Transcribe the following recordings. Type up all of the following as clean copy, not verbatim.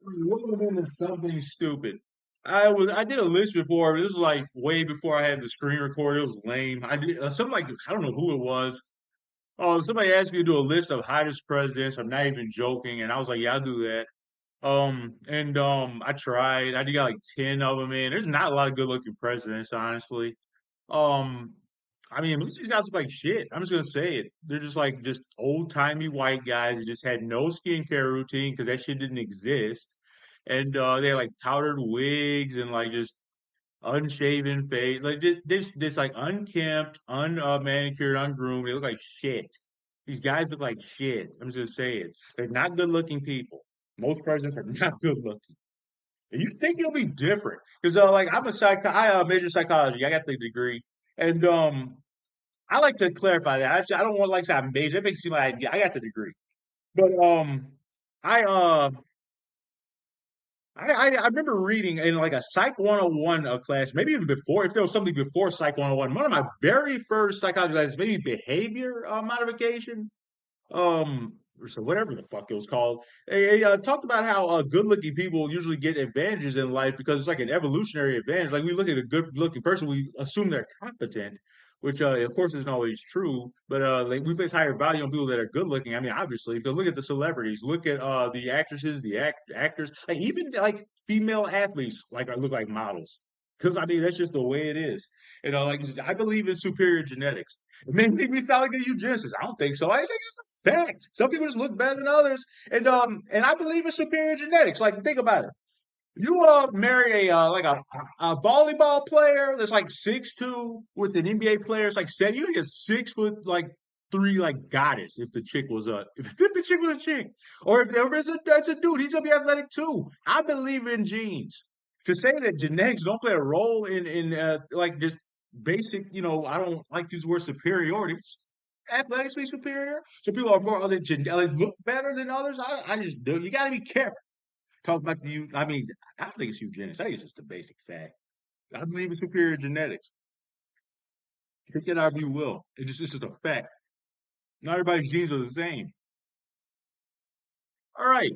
One of them is something stupid. I did a list before, but this was like way before I had the screen recorder. It was lame. I did something like I don't know who it was. Oh, somebody asked me to do a list of hottest presidents. I'm not even joking, and I was like, yeah, I'll do that. I tried. I did got like 10 of them in. There's not a lot of good looking presidents, honestly. Um, I mean, most of these guys look like shit. I'm just gonna say it. They're just like just old timey white guys that just had no skincare routine because that shit didn't exist, and they had like powdered wigs and like just unshaven face, like this like unkempt, unmanicured, ungroomed. They look like shit. These guys look like shit. I'm just gonna say it. They're not good looking people. Most presidents are not good looking. And you think it'll be different because like I major psychology. I got the degree, and I like to clarify that. I don't want like to say I major. It makes it seem like I got the degree, but I uh. I remember reading in like a Psych 101 class, maybe even before, if there was something before Psych 101, one of my very first psychology classes, maybe behavior modification, or so whatever the fuck it was called. They talked about how good-looking people usually get advantages in life because it's like an evolutionary advantage. Like we look at a good-looking person, we assume they're competent, which of course isn't always true. But like we place higher value on people that are good-looking. I mean, obviously, but look at the celebrities, look at the actresses, actors, like even like female athletes, like look like models. Because I mean, that's just the way it is. You know, like I believe in superior genetics. It may make me sound like a eugenicist. I don't think so. I think it's a fact. Some people just look better than others, and I believe in superior genetics. Like think about it. You marry a volleyball player that's like 6'2" with an NBA player that's like 7. You get a 6 foot like three like goddess if the chick was a if the chick was a chick, or if it's a dude, he's gonna be athletic too. I believe in genes. To say that genetics don't play a role in like just basic, I don't like these words superiority. It's athletically superior. Some people are more other look better than others. I just do. You got to be careful. Talk about I mean, I don't think it's eugenics. I think it's just a basic fact. I believe in superior genetics. Take it however you will. It's just a fact. Not everybody's genes are the same. All right.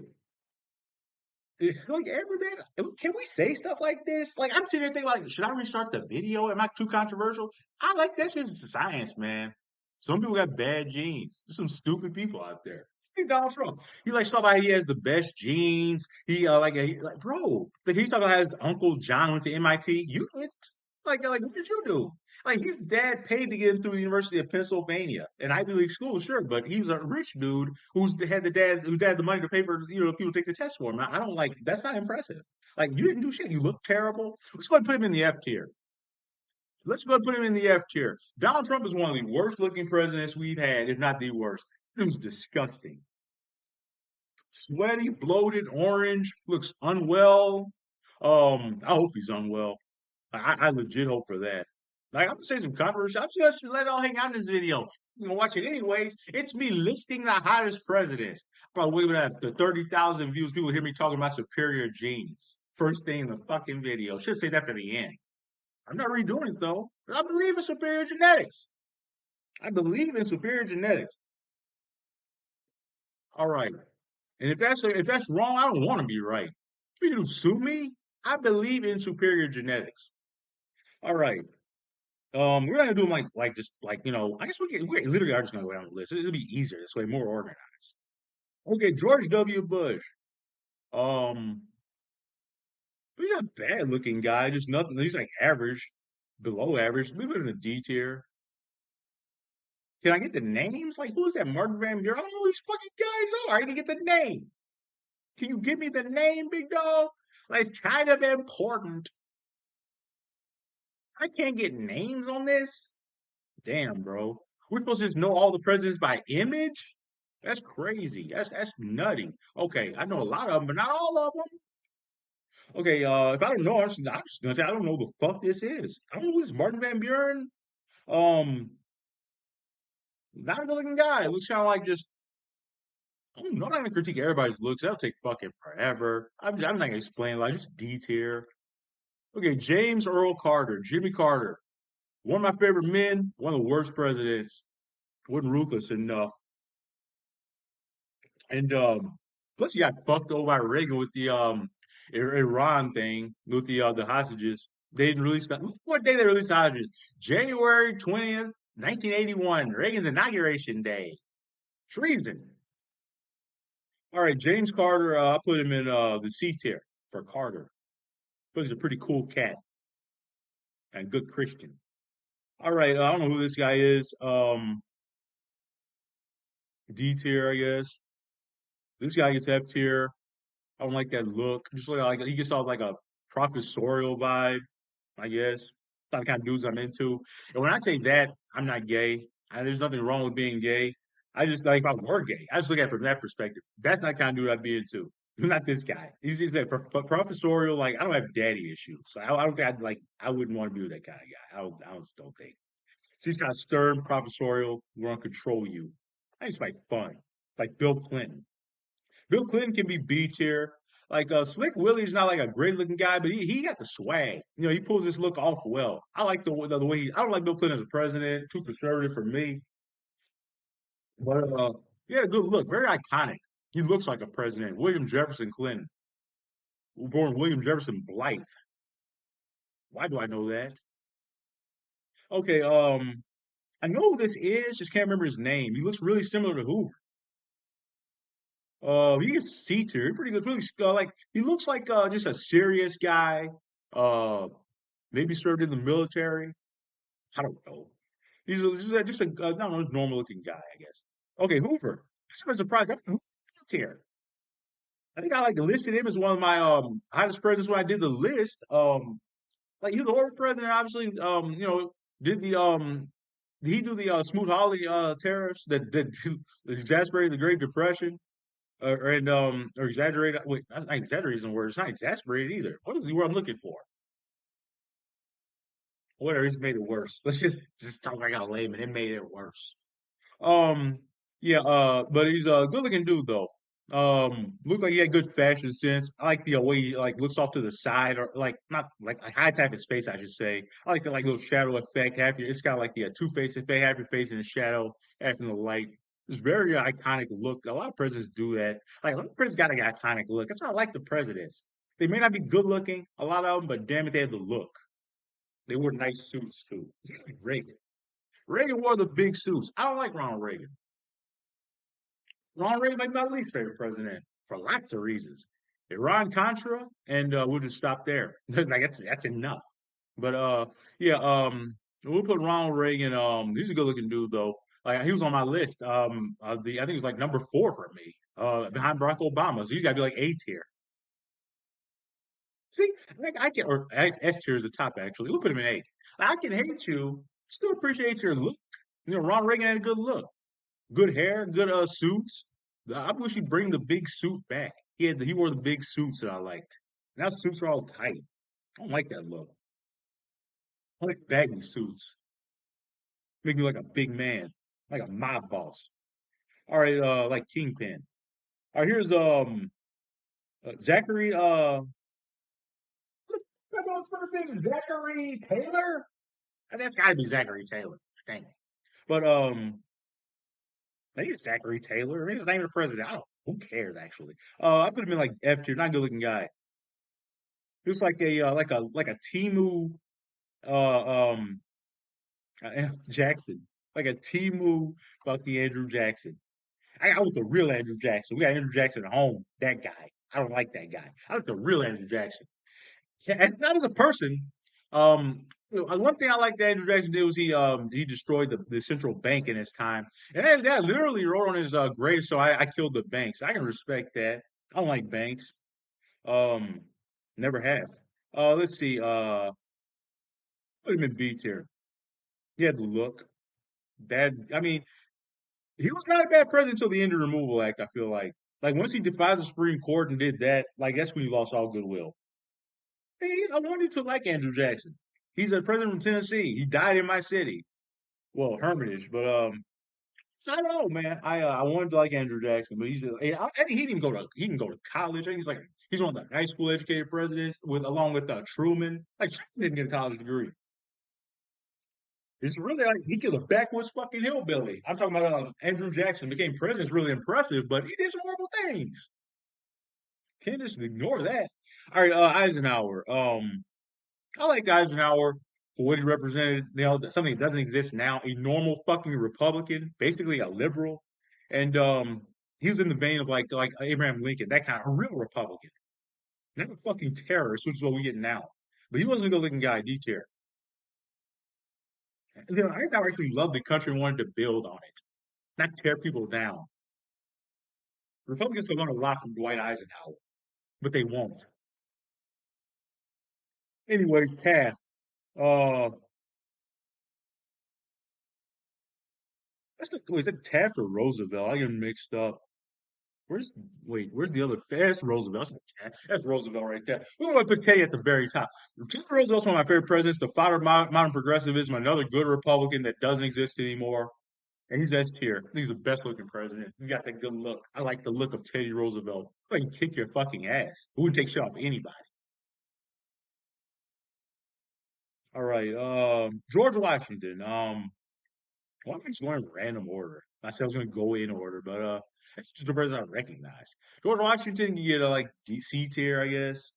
Like everybody, can we say stuff like this? Like I'm sitting here thinking, like, should I restart the video? Am I too controversial? I like that's just science, man. Some people got bad genes. There's some stupid people out there. Hey, Donald Trump. He like talking about he has the best genes. Like bro, like he's talking about his uncle John went to MIT. You didn't. Like what did you do? Like his dad paid to get him through the University of Pennsylvania, an Ivy League school, sure, but he was a rich dude had the dad who had the money to pay for people to take the test for him. I don't like that's not impressive. Like you didn't do shit. You look terrible. Let's go ahead and put him in the F tier. Let's go ahead and put him in the F tier. Donald Trump is one of the worst looking presidents we've had, if not the worst. It was disgusting. Sweaty, bloated, orange, looks unwell. I hope he's unwell. I legit hope for that. Like I'm gonna say some controversy. I'm just gonna let it all hang out in this video. You gonna watch it anyways. It's me listing the hottest presidents. Probably gonna have the 30,000 views. People hear me talking about superior genes. First thing in the fucking video. Should say that for the end. I'm not redoing it though. I believe in superior genetics. I believe in superior genetics. All right. And if that's wrong, I don't want to be right. You to sue me? I believe in superior genetics. All right. We're not gonna do them like just like I guess we literally are just gonna go down the list. It'll be easier this way, more organized. Okay, George W. Bush. Um, he's a bad looking guy, just nothing. He's like average, below average. Leave it in the D tier. Can I get the names? Like who's that? Martin Van Buren? I don't know who these fucking guys are. I didn't get the name. Can you give me the name, big dog? Like it's kind of important. I can't get names on this. Damn, bro. We're supposed to just know all the presidents by image? That's crazy. That's nutty. Okay, I know a lot of them, but not all of them. Okay, if I don't know, I'm just gonna say I don't know who the fuck this is. I don't know who this Martin Van Buren. Um, Not a good looking guy. Looks kind of like just. I don't know. I'm not gonna critique everybody's looks. That'll take fucking forever. I'm not gonna explain. Like just D tier. Okay, James Earl Carter, Jimmy Carter, one of my favorite men, one of the worst presidents. Wasn't ruthless enough. And Plus, he got fucked over by Reagan with the Iran thing with the hostages. They didn't release that. What day they released the hostages? January 20th, 1981. Reagan's inauguration day. Treason. All right, James Carter. I put him in the C tier for Carter. But he's a pretty cool cat and good Christian. All right, I don't know who this guy is. D tier, I guess. This guy gets F tier. I don't like that look. Just like he gets off like a professorial vibe, I guess. Not the kind of dudes I'm into. And when I say that, I'm not gay. There's nothing wrong with being gay. I just like if I were gay, I just look at it from that perspective. That's not the kind of dude I'd be into. Not this guy. He's a professorial. Like I don't have daddy issues, so I don't think I'd like. I wouldn't want to be with that kind of guy. I just don't think. So he's kind of stern, professorial. We're gonna control you. I think it's like fun, like Bill Clinton. Bill Clinton can be B tier. Like Slick Willie's not like a great looking guy, but he got the swag. You know, he pulls this look off well. I like the way I don't like Bill Clinton as a president. Too conservative for me, but he had a good look, very iconic. He looks like a president. William Jefferson Clinton, born William Jefferson Blythe. Why do I know that? Okay, I know who this is. Just can't remember his name. He looks really similar to Hoover. He is C tier. Pretty good. Really, like he looks like just a serious guy. Uh, maybe served in the military. I don't know. Just a not a normal looking guy, I guess. Okay, Hoover. I'm surprised. I'm Hoover tier. I think I like listed him as one of my hottest presidents when I did the list. Like he was the old president, obviously. Did the did he do the Smoot-Hawley tariffs that exasperated the Great Depression? Or exaggerated. Wait, that's not exaggerated isn't a word. It's not exasperated either. What is the word I'm looking for? Whatever. He's made it worse. Let's just talk like a layman. It made it worse. Um, yeah. But he's a good looking dude though. Looked like he had good fashion sense. I like the way he like looks off to the side or like not like hides half his face, I should say. I like the like little shadow effect. It's got like the two-face effect, half your face in the shadow, half in the light. It's very iconic look. A lot of presidents do that. Like a lot of presidents got an iconic look. That's why I like the presidents. They may not be good looking, a lot of them, but damn it, they have the look. They wore nice suits too. Reagan. Reagan wore the big suits. I don't like Ronald Reagan. Ronald Reagan might be my least favorite president for lots of reasons. Iran Contra, and we'll just stop there. Like that's enough. But yeah, we'll put Ronald Reagan. He's a good looking dude though. Like he was on my list. I think he's like number four for me. Behind Barack Obama, so he's got to be like A tier. See, like I can or S tier is the top actually. We'll put him in A. I can hate you, still appreciate your look. You know, Ronald Reagan had a good look, good hair, good suits. I wish he'd bring the big suit back. He wore the big suits that I liked. Now suits are all tight. I don't like that look. I like baggy suits. Make me like a big man, like a mob boss. All right, like Kingpin. All right, here's Zachary what's first name? Zachary Taylor? That's gotta be Zachary Taylor, I think. But I think it's Zachary Taylor. I think his name of the president. I don't who cares actually. I put him in like F tier, not a good looking guy. He was like a like a Timu um Jackson. Like a Timu fucking Andrew Jackson. I was the real Andrew Jackson. We got Andrew Jackson at home. That guy. I don't like that guy. I like the real Andrew Jackson. Yeah, as not as a person. One thing I liked that Andrew Jackson did was he destroyed the central bank in his time, and that literally wrote on his grave. So I killed the banks. I can respect that. I don't like banks. Um, never have. Let's see. Put him in B tier. He had the look. Bad. I mean, he was not a bad president until the Indian Removal Act. I feel like once he defied the Supreme Court and did that, like that's when he lost all goodwill. Hey, I wanted to like Andrew Jackson. He's a president from Tennessee. He died in my city. Well, Hermitage, but so I don't know, man. I wanted to like Andrew Jackson, but I think he didn't go to college. I think he's one of the high school educated presidents with along with Truman. Like Truman didn't get a college degree. It's really like he killed a backwoods fucking hillbilly. I'm talking about Andrew Jackson became president. It's really impressive, but he did some horrible things. Can't just ignore that. All right, Eisenhower. I like Eisenhower for what he represented. Something that doesn't exist now. A normal fucking Republican, basically a liberal, and he was in the vein of like Abraham Lincoln, that kind of a real Republican, not a fucking terrorist, which is what we get now. But he wasn't a good-looking guy, D tier. Eisenhower actually loved the country and wanted to build on it, not tear people down. Republicans can learn a lot from Dwight Eisenhower, but they won't. Anyway, Taft. Uh, is it Taft or Roosevelt? I get mixed up. Where's where's the other? That's Roosevelt. That's Roosevelt right there. We're going to put Teddy at the very top. Teddy Roosevelt's one of my favorite presidents. The father of modern progressivism. Another good Republican that doesn't exist anymore. And he's S tier. I think he's the best looking president. He got that good look. I like the look of Teddy Roosevelt. Like he kick your fucking ass. Who would take shit off anybody? All right. George Washington. Well, I'm just going in random order. I said I was going to go in order, but that's just the president I recognize. George Washington, you get a like DC tier, I guess.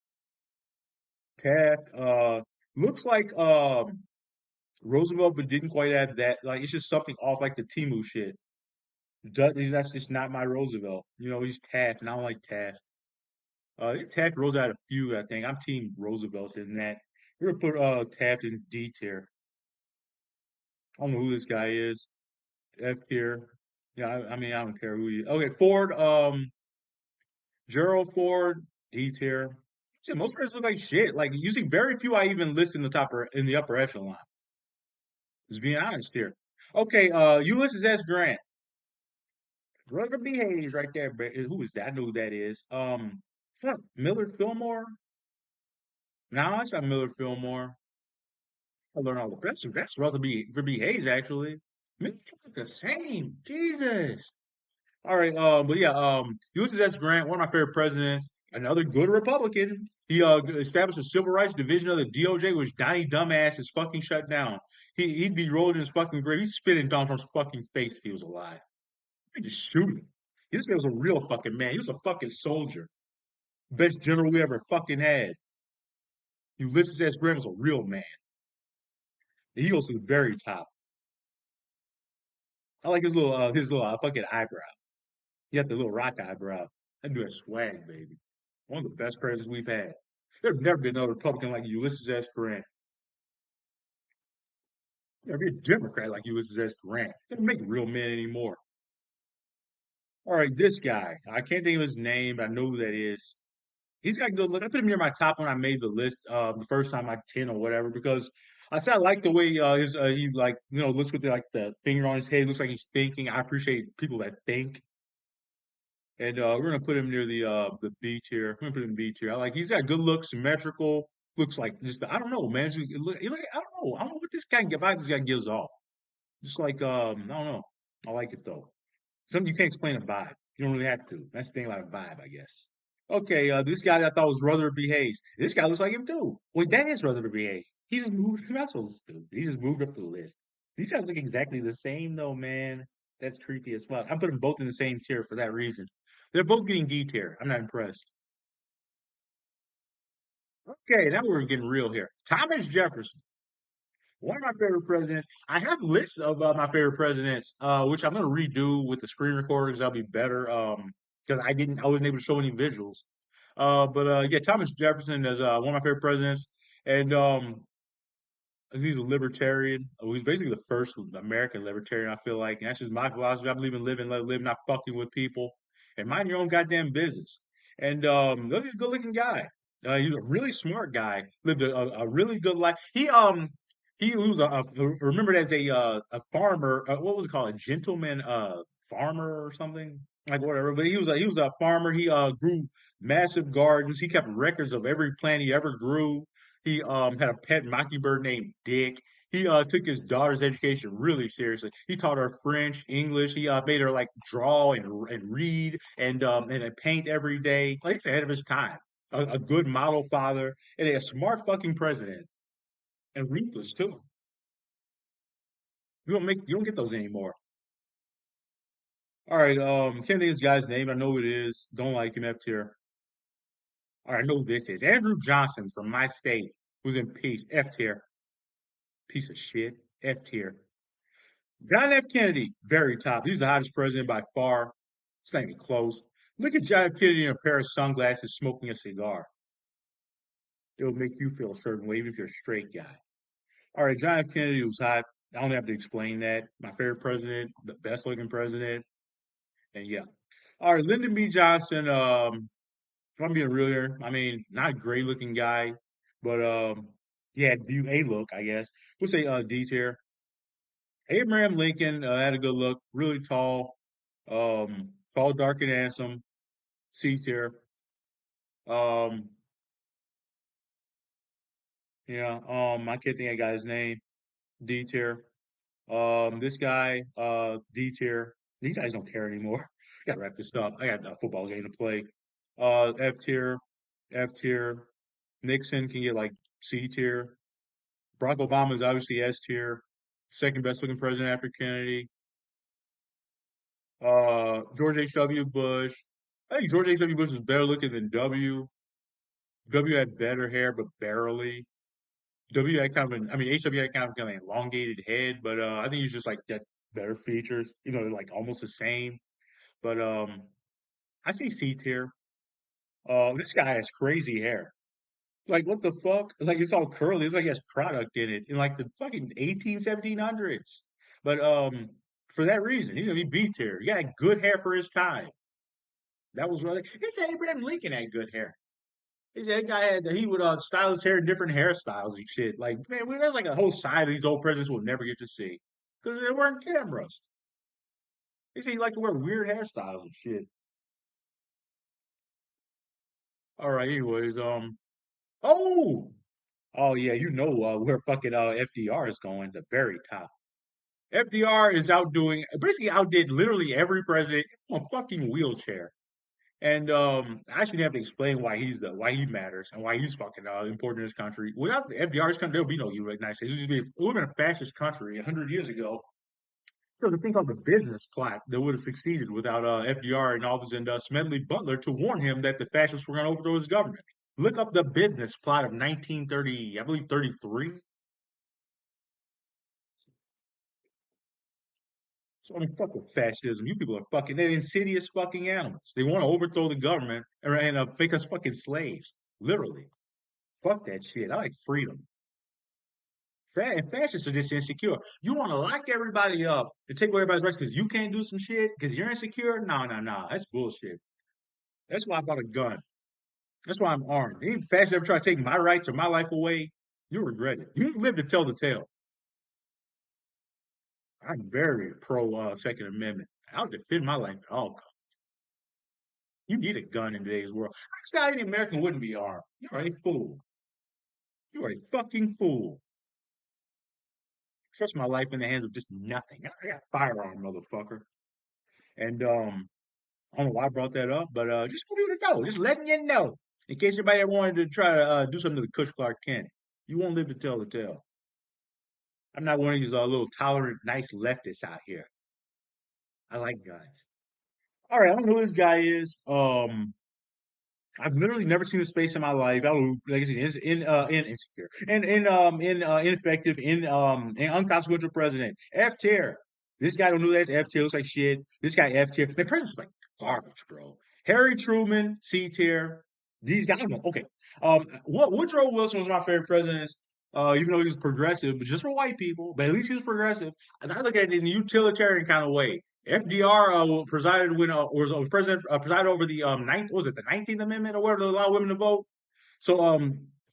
Taft, looks like Roosevelt, but didn't quite have that. Like it's just something off, like the Timu shit. That's just not my Roosevelt. He's Taft, and I don't like Taft. Taft Roosevelt had a few, I think. I'm Team Roosevelt in that. We're gonna put Taft in D tier. I don't know who this guy is. F tier. Yeah, I mean, I don't care who you. Okay, Ford. Gerald Ford, D tier. See, most players look like shit. Like you see very few I even list in the in the upper echelon. Just being honest here. Okay, Ulysses S. Grant. Rutger B. Hayes right there. Who is that? I know who that is. Fuck, Millard Fillmore? Nah, it's not Millard Fillmore. I learned all the best. That's Rutger B. Hayes, actually. Man, it's like the same. Jesus. All right, but yeah, Ulysses S. Grant, one of my favorite presidents, another good Republican. He established a civil rights division of the DOJ, which Donnie Dumbass is fucking shut down. He'd be rolled in his fucking grave. He'd spit in Donald Trump's fucking face if he was alive. He'd just shoot him. This guy was a real fucking man. He was a fucking soldier. Best general we ever fucking had. Ulysses S. Grant was a real man. He goes to the very top. I like his little fucking eyebrow. He got the little rock eyebrow. That dude has swag, baby. One of the best presidents we've had. There's never been another Republican like Ulysses S. Grant. There'll be a Democrat like Ulysses S. Grant. They don't make real men anymore. All right, this guy. I can't think of his name, but I know who that is. He's got good look. I put him near my top when I made the list the first time, like 10 or whatever, because I said I like the way he like looks with like the finger on his head. Looks like he's thinking. I appreciate people that think. And we're gonna put him near the B tier. We're gonna put him in B tier. He's got good look, symmetrical. Looks like just I don't know, man. I don't know what this guy vibe this guy gives off. Just like I don't know. I like it though. Something you can't explain a vibe. You don't really have to. That's the thing about a vibe, I guess. Okay, this guy that I thought was Rutherford B. Hayes. This guy looks like him too. Wait, that is Rutherford B. Hayes. He just moved. That's so stupid. He just moved up the list. These guys look exactly the same though, man. That's creepy as fuck. I put them both in the same tier for that reason. They're both getting D tier. I'm not impressed. Okay, now we're getting real here. Thomas Jefferson, one of my favorite presidents. I have lists of my favorite presidents, which I'm gonna redo with the screen recorders. That'll be better. Because I wasn't able to show any visuals. But yeah, Thomas Jefferson is one of my favorite presidents, and he's a libertarian. He's basically the first American libertarian. I feel like, and that's just my philosophy. I believe in living, let live, not fucking with people, and mind your own goddamn business. And he's a good-looking guy. He's a really smart guy. Lived a really good life. He was remembered as a farmer. What was it called? A gentleman farmer or something like whatever. But he was a farmer. He grew massive gardens. He kept records of every plant he ever grew. He had a pet mockingbird named Dick. He took his daughter's education really seriously. He taught her French, English. He made her like draw and read and paint every day. Like he's ahead of his time. A good model father and a smart fucking president and ruthless too. You don't get those anymore. All right, can't think of this guy's name. I know who it is. Don't like him up tier. All right, I know who this is. Andrew Johnson from my state was impeached. F tier. Piece of shit. F tier. John F. Kennedy, very top. He's the hottest president by far. It's not even close. Look at John F. Kennedy in a pair of sunglasses smoking a cigar. It'll make you feel a certain way, even if you're a straight guy. All right, John F. Kennedy was hot. I don't have to explain that. My favorite president, the best looking president. And yeah. All right, Lyndon B. Johnson, if I'm being real here, I mean, not a great looking guy, but yeah, A look, I guess. We'll say D tier. Abraham Lincoln had a good look, really tall, dark, and handsome. C tier. Um, yeah, I can't think I got his name. D tier. This guy, D tier. These guys don't care anymore. Gotta wrap this up. I got a football game to play. F tier, F tier. Nixon can get like C tier. Barack Obama is obviously S tier. Second best looking president after Kennedy. George H.W. Bush. I think George H.W. Bush is better looking than W. W had better hair, but barely. W had kind of I mean, HW had kind of an elongated head, but I think he's just like got better features. You know, like almost the same. But I say C tier. This guy has crazy hair. Like what the fuck? Like it's all curly. It's like it has product in it in like the fucking 1700s. But for that reason, he's gonna be B tier. He got good hair for his time. That was really. He said Abraham Lincoln had good hair. He said that guy had he would style his hair in different hairstyles and shit. Like man, there's like a whole side of these old presidents we'll never get to see because there weren't cameras. He said he liked to wear weird hairstyles and shit. All right, anyways, oh, oh yeah, you know where fucking FDR is going, the very top. FDR is outdoing, basically outdid literally every president on a fucking wheelchair. And I shouldn't have to explain why he matters and why he's fucking important in this country. Without the FDR's country, there'll be no United States. It would have been a fascist country 100 years ago. There's a thing called the business plot that would have succeeded without FDR in office and Smedley Butler to warn him that the fascists were going to overthrow his government. Look up the business plot of 1930, I believe 33. So I mean, fuck with fascism. You people are fucking, they're insidious fucking animals. They want to overthrow the government and make us fucking slaves. Literally. Fuck that shit. I like freedom. And fascists are just insecure. You want to lock everybody up and take away everybody's rights because you can't do some shit because you're insecure? No, no, no. That's bullshit. That's why I bought a gun. That's why I'm armed. Any fascist ever try to take my rights or my life away, you regret it. You live to tell the tale. I'm very pro Second Amendment. I'll defend my life at all costs. You need a gun in today's world. Next guy in American wouldn't be armed. You're a fool. You are a fucking fool. Trust my life in the hands of just nothing. I got a firearm, motherfucker. And I don't know why I brought that up, but just for you to know, just letting you know, in case anybody ever wanted to try to do something to the Kush Clark Kent, you won't live to tell the tale. I'm not one of these little tolerant, nice leftists out here. I like guns. All right, I don't know who this guy is. I've literally never seen his face in my life. I don't like I said, in insecure and in ineffective in unconsequential president. F tier. This guy don't know that's F tier. Looks like shit. This guy F tier. Man, president's like garbage, bro. Harry Truman C tier. These guys, I don't know. Okay. What Woodrow Wilson was my favorite president. Even though he was progressive, but just for white people, but at least he was progressive. And I look at it in a utilitarian kind of way. FDR presided when was president presided over the ninth was it the 19th Amendment or whatever to allow women to vote. So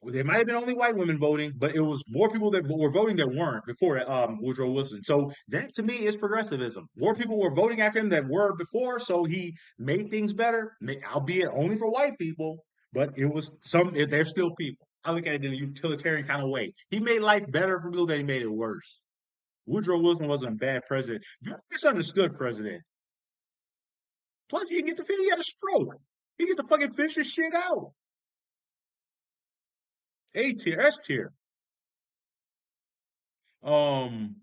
there might have been only white women voting, but it was more people that were voting that weren't before Woodrow Wilson. So that to me is progressivism. More people were voting after him that were before, so he made things better, albeit only for white people. But it was they're still people. I look at it in a utilitarian kind of way. He made life better for people than he made it worse. Woodrow Wilson wasn't a bad president. You're a misunderstood president. Plus, he didn't get to finish. He had a stroke. He get to fucking finish his shit out. A tier, S tier. Um,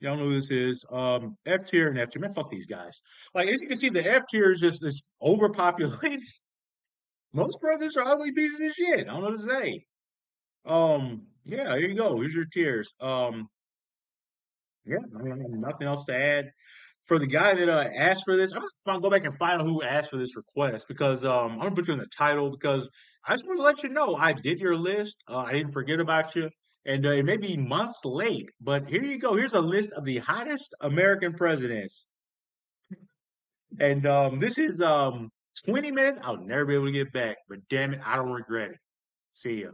y'all know who this is. F tier and F tier. Man, fuck these guys. Like as you can see, the F tier is just overpopulated. Most presidents are ugly pieces of shit. I don't know what to say. Yeah, here you go. Here's your tears. Yeah, I mean, I have nothing else to add. For the guy that asked for this, I'm gonna go back and find out who asked for this request because I'm gonna put you in the title because I just want to let you know I did your list. I didn't forget about you, and it may be months late, but here you go. Here's a list of the hottest American presidents, and this is 20 minutes. I'll never be able to get back, but damn it, I don't regret it. See ya.